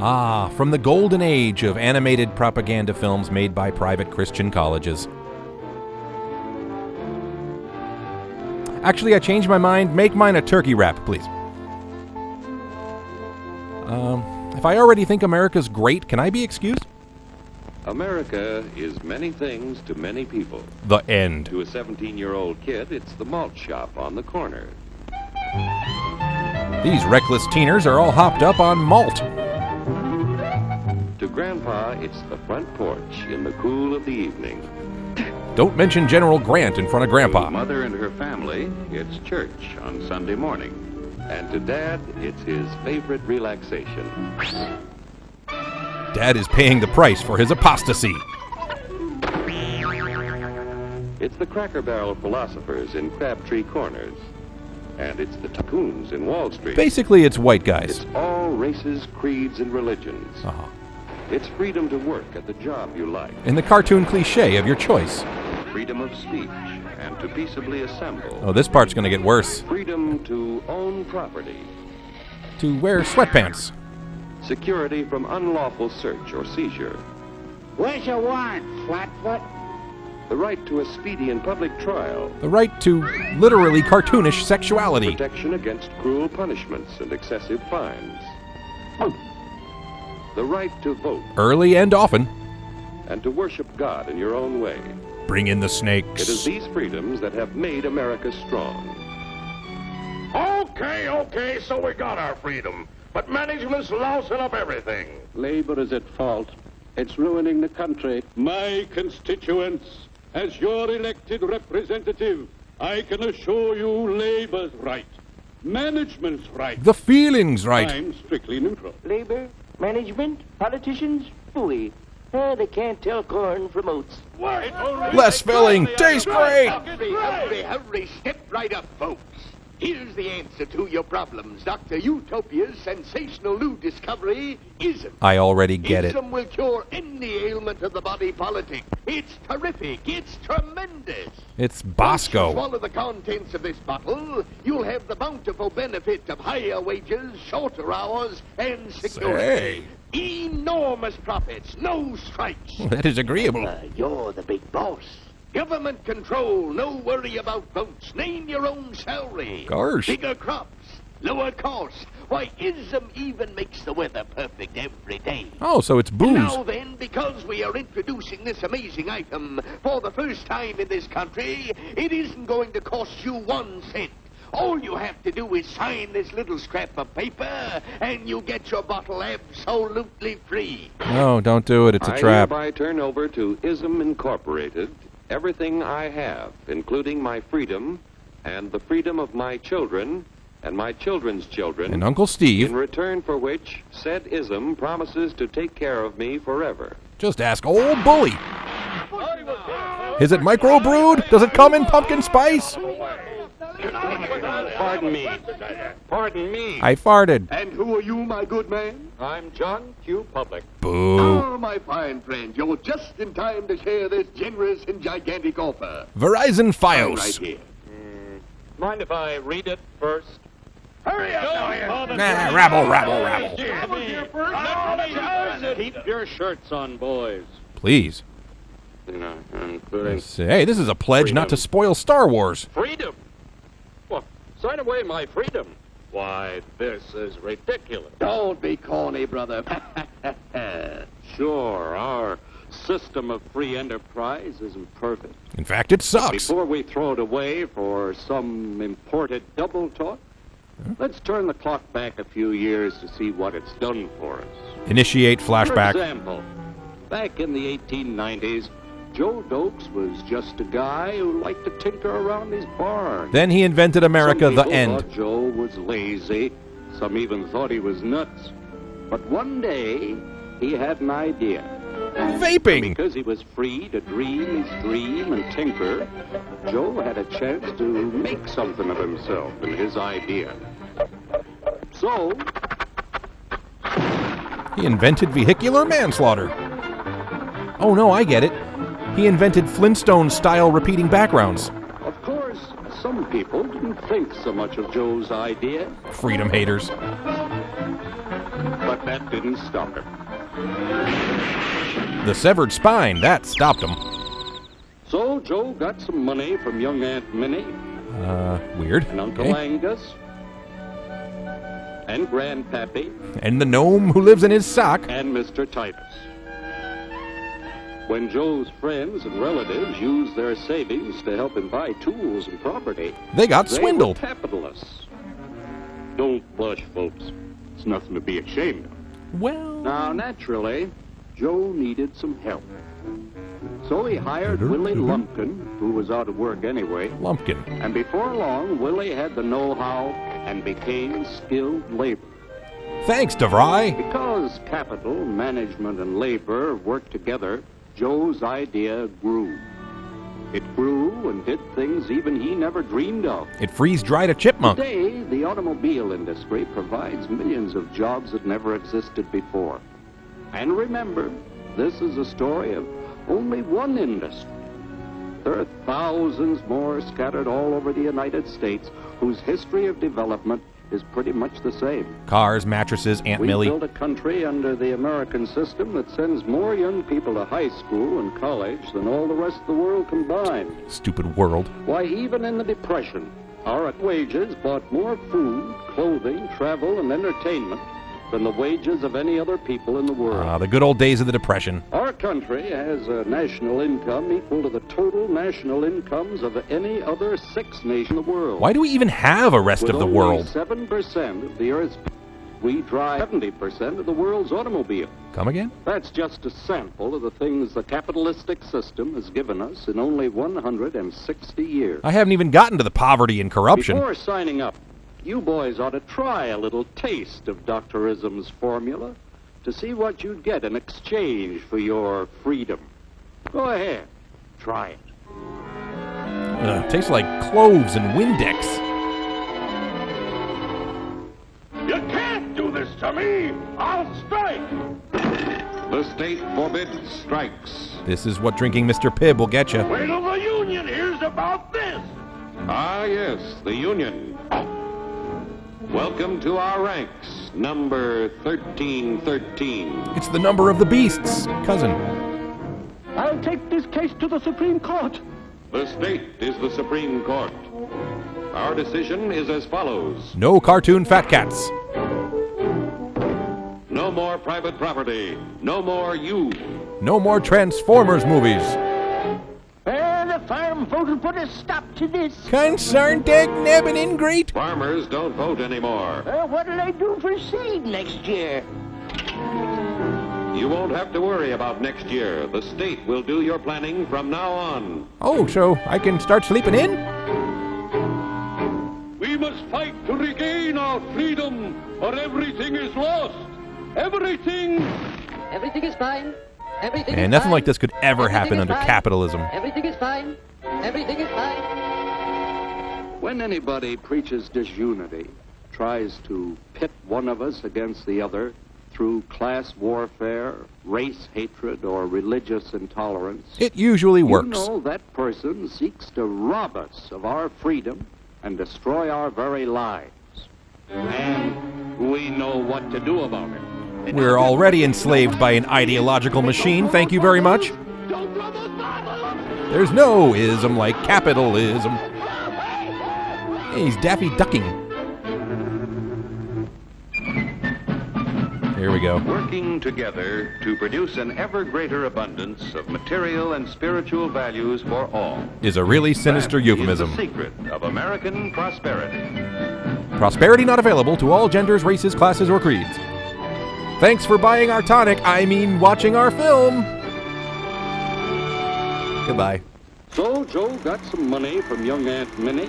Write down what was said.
Ah, from the golden age of animated propaganda films made by private Christian colleges. Actually, I changed my mind. Make mine a turkey wrap, please. If I already think America's great, can I be excused? America is many things to many people. The end. To a 17-year-old kid, it's the malt shop on the corner. These reckless teeners are all hopped up on malt. To Grandpa, it's the front porch in the cool of the evening. Don't mention General Grant in front of Grandpa. To Mother and her family, it's church on Sunday morning. And to Dad, it's his favorite relaxation. Dad is paying the price for his apostasy. It's the Cracker Barrel philosophers in Crabtree Corners. And it's the tycoons in Wall Street. Basically, it's white guys. It's all races, creeds, and religions. Uh-huh. It's freedom to work at the job you like. In the cartoon cliche of your choice. Freedom of speech and to peaceably assemble. Oh, this part's gonna get worse. Freedom to own property. To wear sweatpants. Security from unlawful search or seizure. Where's your warrant, Flatfoot? The right to a speedy and public trial. The right to literally cartoonish sexuality. Protection against cruel punishments and excessive fines. The right to vote. Early and often. And to worship God in your own way. Bring in the snakes. It is these freedoms that have made America strong. Okay, so we got our freedom. But management's lousing up everything. Labor is at fault. It's ruining the country. My constituents, as your elected representative, I can assure you Labor's right. Management's right. The feeling's right. I'm strictly neutral. Labor, management, politicians, phooey. They can't tell corn from oats. Less filling, tastes great. Hurry, step right up, folks. Here's the answer to your problems. Dr. Utopia's sensational new discovery, ism. I already get it. Ism will cure any ailment of the body politic. It's terrific. It's tremendous. It's Once you Bosco. swallow the contents of this bottle, you'll have the bountiful benefit of higher wages, shorter hours, and security. Enormous profits, no strikes. That is agreeable. You're the big boss. Government control, no worry about votes. Name your own salary. Gosh. Bigger crops, lower costs. Why, ism even makes the weather perfect every day. Oh, so it's booze. Now then, because we are introducing this amazing item for the first time in this country, it isn't going to cost you 1 cent. All you have to do is sign this little scrap of paper, and you get your bottle absolutely free. No, don't do it. It's a trap. I hereby turn over to Ism Incorporated everything I have, including my freedom and the freedom of my children and my children's children. And Uncle Steve. In return for which, said Ism promises to take care of me forever. Just ask old Bully. Is it microbrewed? Does it come in pumpkin spice? Pardon me. Pardon me. I farted. And who are you, my good man? I'm John Q. Public. Boo. Oh, my fine friend, you're just in time to share this generous and gigantic offer. Verizon Right Fios. here. Mind if I read it first? Hurry up, Nah, rabble. Keep your shirts on, boys. Please. Including Hey, this is a pledge not to spoil Star Wars. freedom. Well, sign away my freedom. Why, this is ridiculous. Don't be corny, brother. Sure, our system of free enterprise isn't perfect. In fact, it sucks. Before we throw it away for some imported double talk, let's turn the clock back a few years to see what it's done for us. Initiate flashback. For example, back in the 1890s, Joe Dokes was just a guy who liked to tinker around his barn. Then he invented America, Some the people end. thought Joe was lazy. Some even thought he was nuts. But one day, he had an idea. Vaping. Because he was free to dream his dream and tinker, Joe had a chance to make something of himself and his idea. So, He invented vehicular manslaughter. Oh no, I get it. He invented Flintstone-style repeating backgrounds. Of course, some people didn't think so much of Joe's idea, Freedom haters. but that didn't stop him. The severed spine, that stopped him. So Joe got some money from young Aunt Minnie Weird. and Uncle Okay. Angus and Grandpappy And the gnome who lives in his sock. and Mr. Titus. When Joe's friends and relatives used their savings to help him buy tools and property, They got they swindled. were capitalists. Don't blush, folks. It's nothing to be ashamed of. Well, Now, naturally, Joe needed some help. So he hired Willie Lumpkin, who was out of work anyway, Lumpkin. and before long, Willie had the know-how and became skilled labor. Thanks, DeVry. Because capital, management, and labor worked together, Joe's idea grew. It grew and did things even he never dreamed of. It freeze-dried a chipmunk. Today, the automobile industry provides millions of jobs that never existed before. And remember, this is a story of only one industry. There are thousands more scattered all over the United States whose history of development is pretty much the same. Cars, mattresses, Aunt We Millie. built a country under the American system that sends more young people to high school and college than all the rest of the world combined. Stupid world. Why, even in the Depression, our wages bought more food, clothing, travel, and entertainment than the wages of any other people in the world. The good old days of the Depression. Our country has a national income equal to the total national incomes of any other 6 nations in the world. Why do we even have a rest of the With world? only 7% of the Earth's we drive 70% of the world's automobile. Come again? That's just a sample of the things the capitalistic system has given us in only 160 years. I haven't even gotten to the poverty and corruption. Before signing up, you boys ought to try a little taste of Dr. Ism's formula to see what you'd get in exchange for your freedom. Go ahead, try it. Tastes like cloves and Windex. You can't do this to me! I'll strike! The state forbids strikes. This is what drinking Mr. Pibb will get you. Wait till the Union hears about this! Ah, yes, the Union. Welcome to our ranks, number 1313. It's the number of the beasts, cousin. I'll take this case to the Supreme Court. The state is the Supreme Court. Our decision is as follows. No cartoon fat cats. No more private property. No more you. No more Transformers movies. The farm folk will put a stop to this. Concerned dag nabbing ingrate. Farmers don't vote anymore. What'll I do for seed next year? You won't have to worry about next year. The state will do your planning from now on. Oh, so I can start sleeping in? We must fight to regain our freedom, or everything is lost. Everything! Everything is fine. Everything is And nothing fine. like this could ever Everything happen is under fine. capitalism. Everything is fine. Everything is fine. When anybody preaches disunity, tries to pit one of us against the other through class warfare, race hatred, or religious intolerance, It usually works. you know that person seeks to rob us of our freedom and destroy our very lives. And we know what to do about it. We're already enslaved by an ideological machine, thank you very much. There's no ism like capitalism. Hey, he's Daffy Ducking. Here we go. Working together to produce an ever greater abundance of material and spiritual values for all. Is a really sinister That euphemism. is the secret of American prosperity. Prosperity not available to all genders, races, classes, or creeds. Thanks for buying our tonic, I mean watching our film. Goodbye. So Joe got some money from young Aunt Minnie